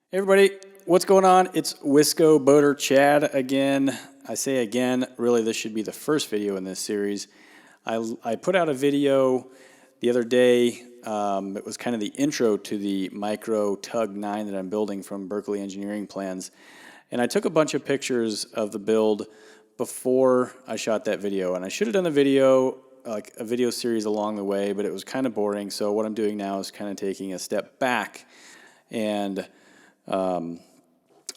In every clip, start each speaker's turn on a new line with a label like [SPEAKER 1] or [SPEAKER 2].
[SPEAKER 1] Hey everybody, what's going on? It's Wisco Boater Chad again. I say again, really this should be the first video in this series. I put out a video the other day. It was kind of the intro to the Micro Tug 9 that I'm building from Berkley Engineering Plans. And I took a bunch of pictures of the build before I shot that video. And I should have done the video, like a video series along the way, but it was kind of boring. So what I'm doing now is kind of taking a step back and I'm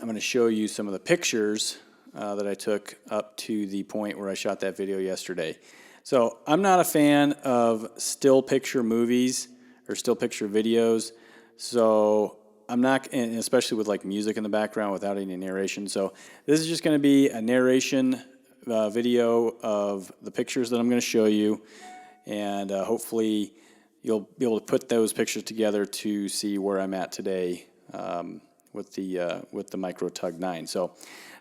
[SPEAKER 1] going to show you some of the pictures that I took up to the point where I shot that video yesterday. So I'm not a fan of still picture movies or still picture videos. So I'm not, and especially with like music in the background without any narration. So this is just going to be a narration video of the pictures that I'm going to show you. And hopefully you'll be able to put those pictures together to see where I'm at today. With the Micro Tug 9. So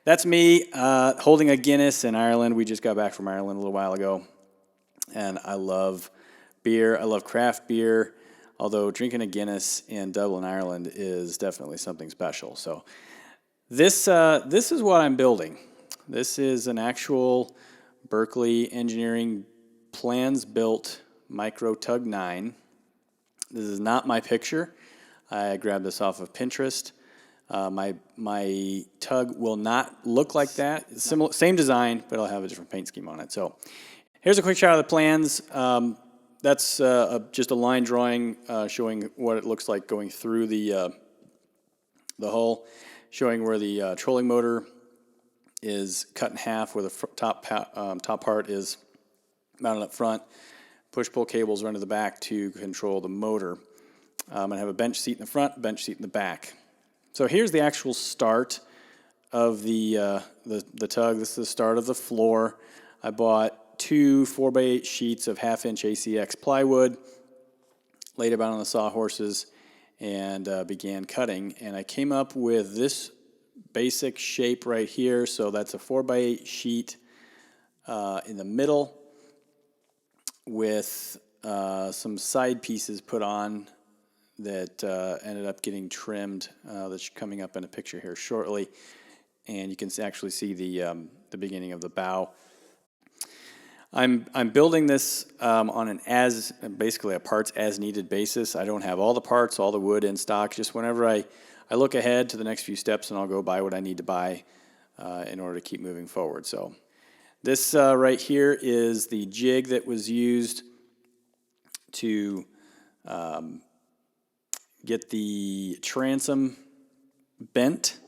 [SPEAKER 1] that's me holding a Guinness in Ireland. We just got back from Ireland a little while ago. And I love beer. I love craft beer. Although drinking a Guinness in Dublin, Ireland is definitely something special. So this is what I'm building. This is an actual Berkley Engineering Plans built Micro Tug 9. This is not my picture. I grabbed this off of Pinterest. My tug will not look like that. Similar, same design, but I'll have a different paint scheme on it. So here's a quick shot of the plans. That's just a line drawing showing what it looks like going through the hull, showing where the trolling motor is cut in half, where the top part is mounted up front. Push-pull cables run to the back to control the motor. I'm going to have a bench seat in the front, bench seat in the back. So here's the actual start of the tug. This is the start of the floor. I bought 2 4x8 sheets of 1/2-inch ACX plywood, laid it out on the sawhorses, and began cutting. And I came up with this basic shape right here. So that's a 4x8 sheet in the middle with some side pieces put on that ended up getting trimmed. That's coming up in a picture here shortly, and you can actually see the beginning of the bow. I'm building this on basically a parts as needed basis. I don't have all the parts, all the wood in stock. Just whenever I look ahead to the next few steps, and I'll go buy what I need to buy in order to keep moving forward. So this right here is the jig that was used to get the transom bent.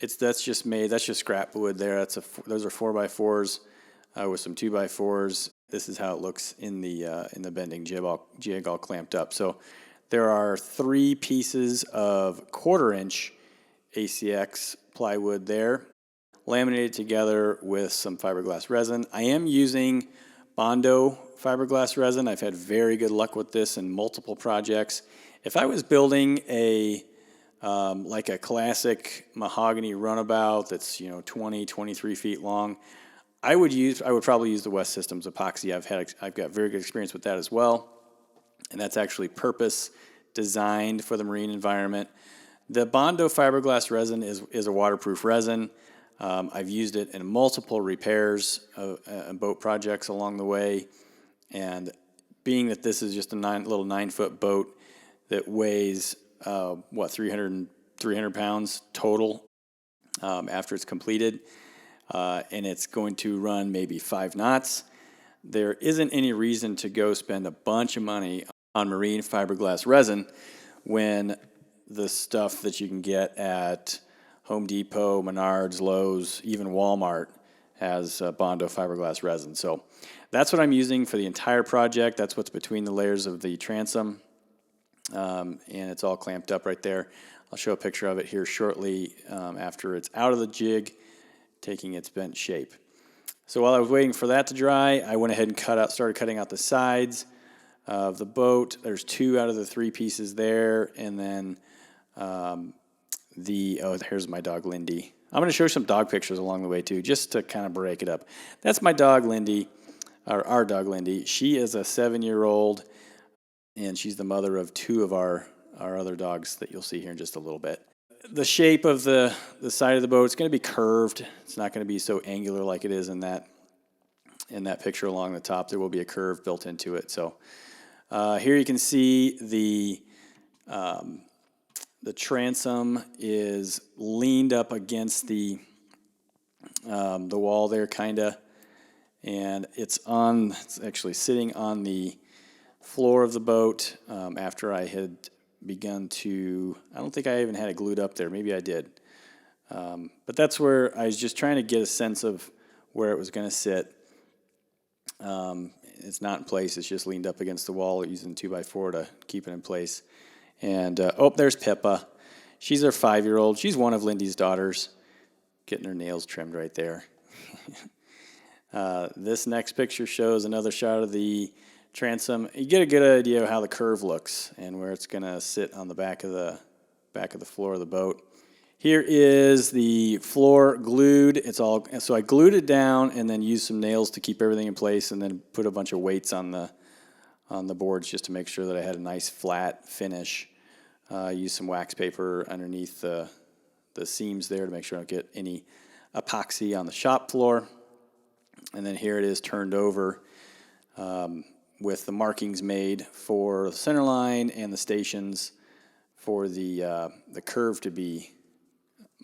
[SPEAKER 1] That's just scrap wood there. Those are 4x4s with some 2x4s. This is how it looks in the bending jig all clamped up. So there are 3 pieces of 1/4-inch ACX plywood there, laminated together with some fiberglass resin. I am using Bondo fiberglass resin. I've had very good luck with this in multiple projects. If I was building like a classic mahogany runabout that's 20, 23 feet long, I would probably use the West Systems epoxy. I've got very good experience with that as well, and that's actually purpose designed for the marine environment. The Bondo fiberglass resin is a waterproof resin. I've used it in multiple repairs and boat projects along the way, and being that this is just a little 9-foot boat that weighs 300 pounds total after it's completed, and it's going to run maybe 5 knots. There isn't any reason to go spend a bunch of money on marine fiberglass resin when the stuff that you can get at Home Depot, Menards, Lowe's, even Walmart has Bondo fiberglass resin. So that's what I'm using for the entire project. That's what's between the layers of the transom, and it's all clamped up right there. I'll show a picture of it here shortly after it's out of the jig, taking its bent shape. So while I was waiting for that to dry, I went ahead and started cutting out the sides of the boat. There's 2 out of the 3 pieces there, and then here's my dog Lindy. I'm going to show you some dog pictures along the way too, just to kind of break it up. That's my dog Lindy, or our dog Lindy. She is a 7-year-old, and she's the mother of 2 of our other dogs that you'll see here in just a little bit. the shape of the side of the boat, it's going to be curved. It's not going to be so angular like it is in that picture along the top. There will be a curve built into it. So here you can see the transom is leaned up against the wall there, kind of, and it's actually sitting on the floor of the boat after I had begun to, I don't think I even had it glued up there. Maybe I did. But that's where I was just trying to get a sense of where it was going to sit. It's not in place. It's just leaned up against the wall using 2x4 to keep it in place. And, there's Pippa. She's our 5-year-old. She's one of Lindy's daughters, getting her nails trimmed right there. This next picture shows another shot of the transom. You get a good idea of how the curve looks and where it's going to sit on the back of the floor of the boat. Here is the floor glued. So I glued it down and then used some nails to keep everything in place, and then put a bunch of weights on the boards just to make sure that I had a nice flat finish. Used some wax paper underneath the seams there to make sure I don't get any epoxy on the shop floor. And then here it is turned over with the markings made for the center line and the stations for the curve to be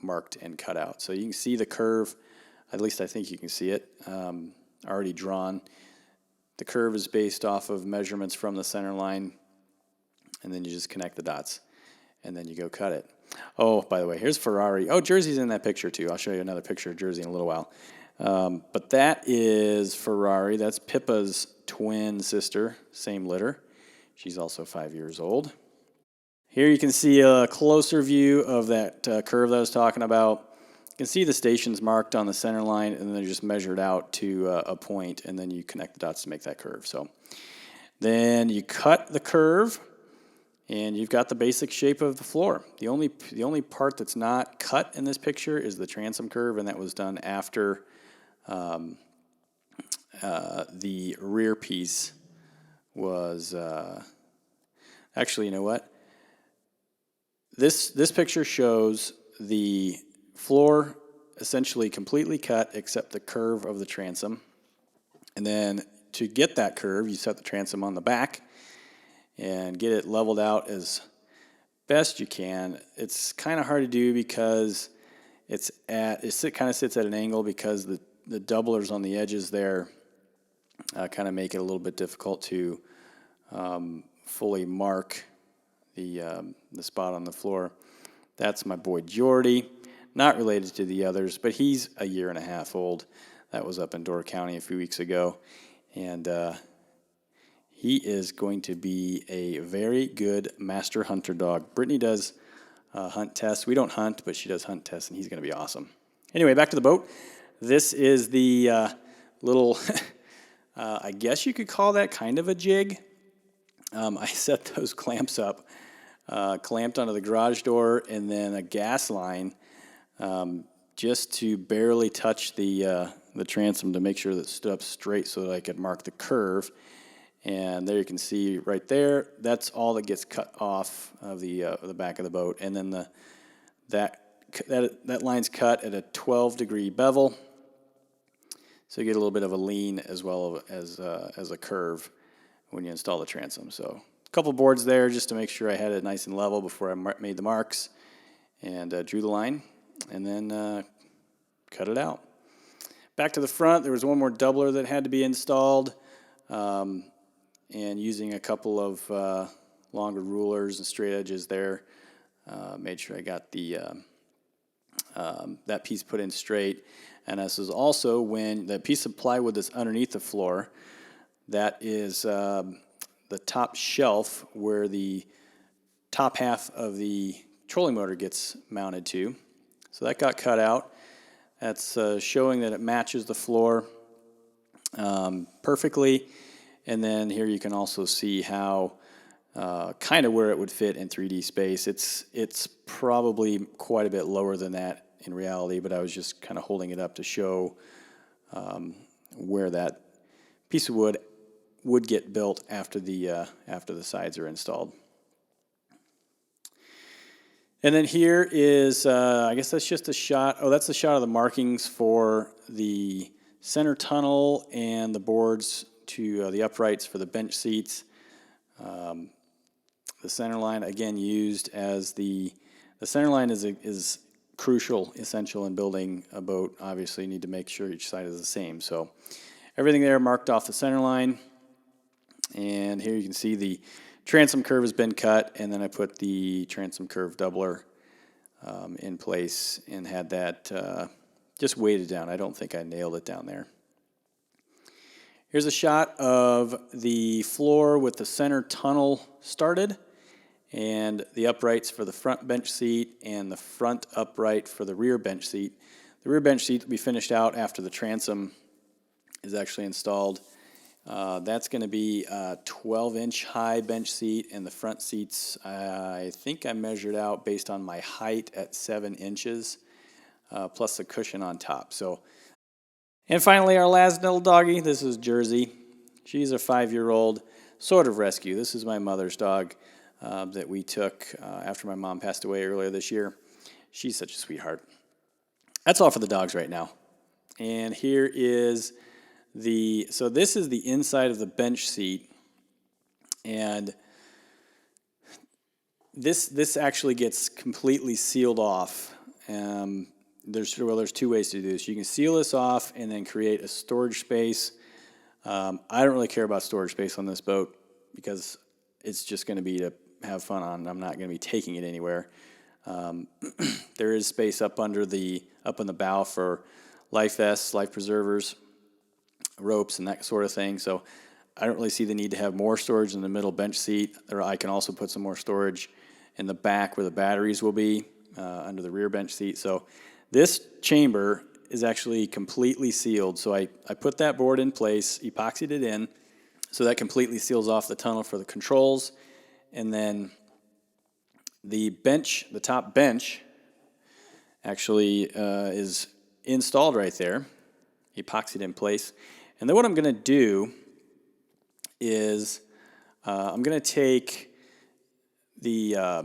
[SPEAKER 1] marked and cut out. So you can see the curve, at least I think you can see it, already drawn. The curve is based off of measurements from the center line, and then you just connect the dots, and then you go cut it. Oh, by the way, here's Ferrari. Oh, Jersey's in that picture too. I'll show you another picture of Jersey in a little while. But that is Ferrari. That's Pippa's twin sister, same litter. She's also 5 years old. Here you can see a closer view of that curve that I was talking about. You can see the stations marked on the center line, and then they're just measured out to a point, and then you connect the dots to make that curve. So then you cut the curve, and you've got the basic shape of the floor. The only part that's not cut in this picture is the transom curve, and that was done after the rear piece was actually, you know what? This picture shows the floor essentially completely cut except the curve of the transom. And then to get that curve, you set the transom on the back and get it leveled out as best you can. It's kind of hard to do because it kind of sits at an angle because the doublers on the edges there kind of make it a little bit difficult to fully mark the spot on the floor. That's my boy Jordy, not related to the others, but he's 1.5 years old. That was up in Door County a few weeks ago, and he is going to be a very good master hunter dog. Brittany does hunt tests. We don't hunt, but she does hunt tests, and he's going to be awesome. Anyway, back to the boat. This is the little, I guess you could call that kind of a jig. I set those clamps up, clamped onto the garage door, and then a gas line just to barely touch the transom to make sure that it stood up straight so that I could mark the curve. And there you can see right there, that's all that gets cut off of the back of the boat. And then that line's cut at a 12-degree bevel, so you get a little bit of a lean as well as a curve when you install the transom. So a couple boards there just to make sure I had it nice and level before I made the marks, and drew the line, and then cut it out. Back to the front, there was one more doubler that had to be installed, and using a couple of longer rulers and straight edges there, made sure I got that piece put in straight. And this is also when the piece of plywood that's underneath the floor, that is the top shelf where the top half of the trolling motor gets mounted to. So that got cut out. That's showing that it matches the floor perfectly. And then here you can also see how kind of where it would fit in 3D space. It's probably quite a bit lower than that in reality, but I was just kind of holding it up to show where that piece of wood would get built after the sides are installed. And then here is, I guess that's just a shot. Oh, that's a shot of the markings for the center tunnel and the boards to the uprights for the bench seats. The center line, again, used as the center line is crucial, essential in building a boat. Obviously, you need to make sure each side is the same. So everything there marked off the center line. And here you can see the transom curve has been cut, and then I put the transom curve doubler in place and had that just weighted down. I don't think I nailed it down there. Here's a shot of the floor with the center tunnel started and the uprights for the front bench seat and the front upright for the rear bench seat. The rear bench seat will be finished out after the transom is actually installed. That's going to be a 12-inch high bench seat, and the front seats, I think I measured out based on my height at 7 inches, plus a cushion on top. So, and finally, our last little doggy. This is Jersey. She's a 5-year-old sort of rescue. This is my mother's dog that we took after my mom passed away earlier this year. She's such a sweetheart. That's all for the dogs right now. And here is so this is the inside of the bench seat, and this actually gets completely sealed off. There's 2 ways to do this. You can seal this off and then create a storage space. I don't really care about storage space on this boat because it's just going to be to have fun on. I'm not going to be taking it anywhere. There is space up on the bow for life vests, life preservers, ropes, and that sort of thing. So I don't really see the need to have more storage in the middle bench seat. Or I can also put some more storage in the back where the batteries will be under the rear bench seat. So this chamber is actually completely sealed. So I put that board in place, epoxied it in, so that completely seals off the tunnel for the controls. And then the top bench actually is installed right there, epoxied in place. And then what I'm going to do is I'm going to take the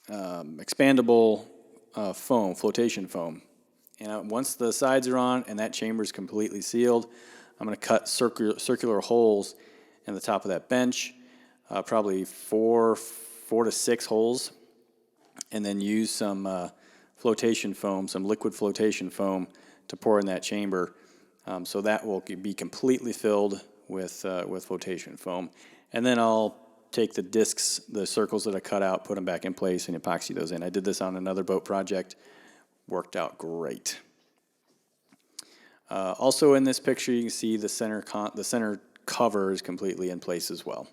[SPEAKER 1] expandable foam, flotation foam. And once the sides are on and that chamber is completely sealed, I'm going to cut circular holes in the top of that bench, probably four to 6 holes, and then use some flotation foam, some liquid flotation foam, to pour in that chamber. So that will be completely filled with flotation foam. And then I'll take the discs, the circles that I cut out, put them back in place, and epoxy those in. I did this on another boat project. Worked out great. Also in this picture, you can see the center cover is completely in place as well.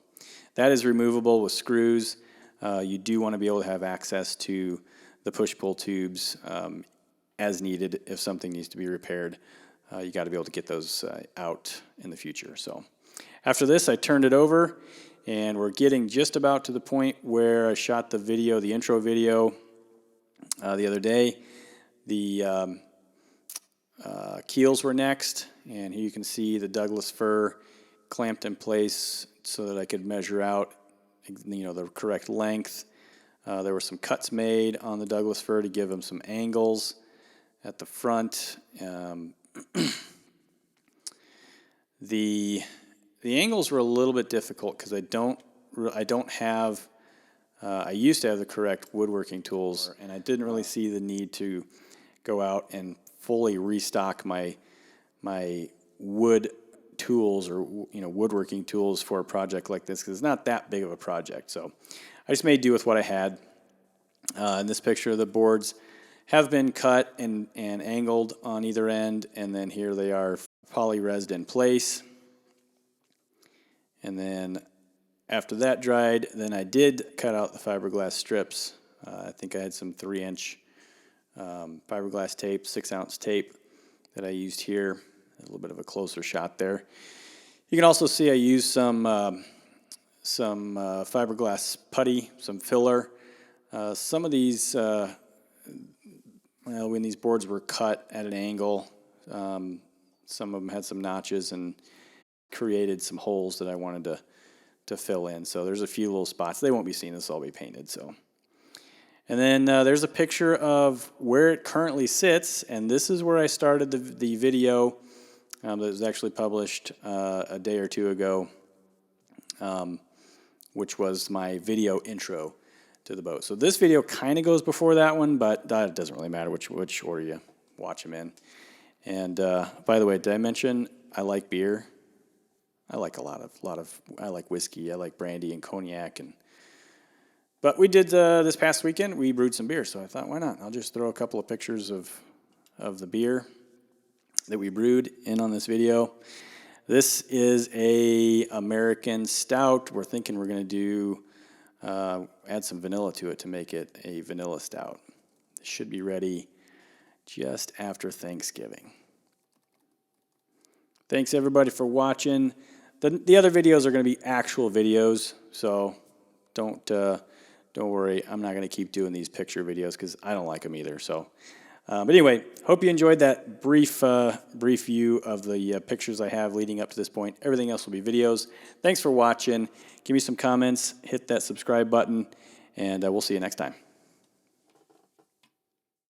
[SPEAKER 1] That is removable with screws. You do want to be able to have access to the push-pull tubes as needed if something needs to be repaired. You got to be able to get those out in the future. So after this, I turned it over, and we're getting just about to the point where I shot the video, the intro video, the other day. The keels were next, and here you can see the Douglas fir clamped in place so that I could measure out, the correct length. There were some cuts made on the Douglas fir to give them some angles at the front. The angles were a little bit difficult because I don't have. I used to have the correct woodworking tools, and I didn't really see the need to go out and fully restock my wood tools or woodworking tools for a project like this because it's not that big of a project. So I just made do with what I had. In this picture, the boards have been cut and angled on either end, and then here they are poly-resed in place. And then after that dried, then I did cut out the fiberglass strips. I think I had some 3-inch fiberglass tape, 6-ounce tape that I used here. A little bit of a closer shot there. You can also see I used some fiberglass putty, some filler. Some of these, when these boards were cut at an angle, some of them had some notches and created some holes that I wanted to fill in. So there's a few little spots. They won't be seen. This will all be painted. So And then there's a picture of where it currently sits, and this is where I started the video that was actually published a day or two ago, which was my video intro to the boat. So this video kind of goes before that one, but it doesn't really matter which order you watch them in. And by the way, did I mention I like beer? I like I like whiskey, I like brandy and cognac, but we did this past weekend. We brewed some beer, so I thought, why not? I'll just throw a couple of pictures of the beer that we brewed in on this video. This is a American stout. We're thinking we're going to do add some vanilla to it to make it a vanilla stout. It should be ready just after Thanksgiving. Thanks everybody for watching. The other videos are going to be actual videos, so don't worry. I'm not going to keep doing these picture videos because I don't like them either. So, but anyway, hope you enjoyed that brief view of the pictures I have leading up to this point. Everything else will be videos. Thanks for watching. Give me some comments. Hit that subscribe button, and we'll see you next time.